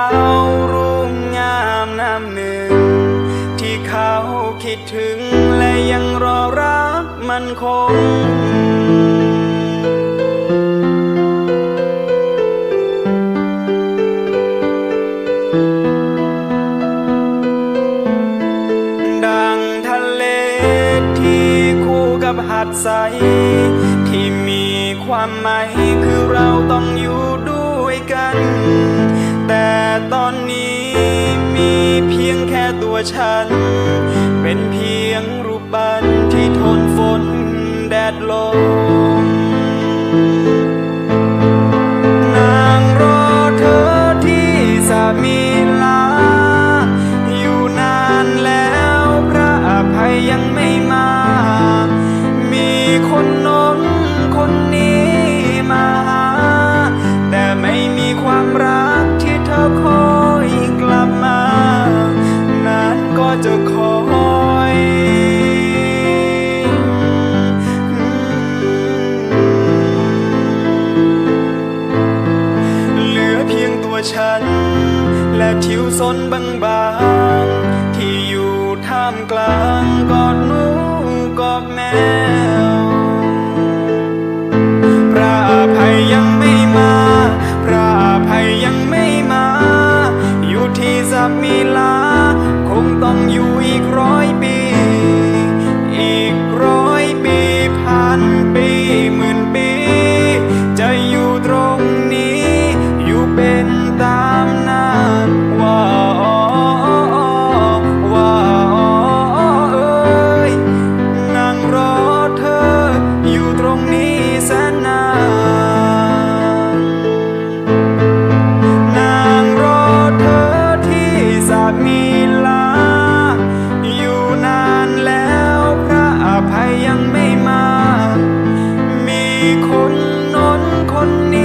าวรุ่งงามน้ำหนึ่งที่เขาคิดถึงและยังรอรักมันคงดังทะเลที่คู่กับหาดทรายที่มีความหมายคือเราต้องอยู่ด้วยกันแต่ตอนนี้มีเพียงแค่ตัวฉันเป็นเพียงรูปปั้นที่ทนฝนแดดลมนางรอเธอที่สามีลาอยู่นานแล้วพระอภัยยังไม่มามีคนโน้นคนนี้มาหาแต่ไม่มีความรักที่เธอคอยกลับมานานก็จะคอยเหลือเพียงตัวฉันและทิวซนบางๆที่อยู่ท่ามกลางกอดหนูกอดแมวพระอภัยยังไม่มาพระอภัยยังไม่มาอยู่ที่สามีลาคงต้องอยู่อีก100 ปีอีก100 ปีพันปีหมื่นปีจะอยู่ตรงนี้อยู่เป็นตามนาว่าเอ้ยนั่งรอเธออยู่ตรงนี้แสนนานนางรอเธอที่สามีลาอยู่นานแล้วพระอภัยยังไม่มามีคนโน้นคนนี้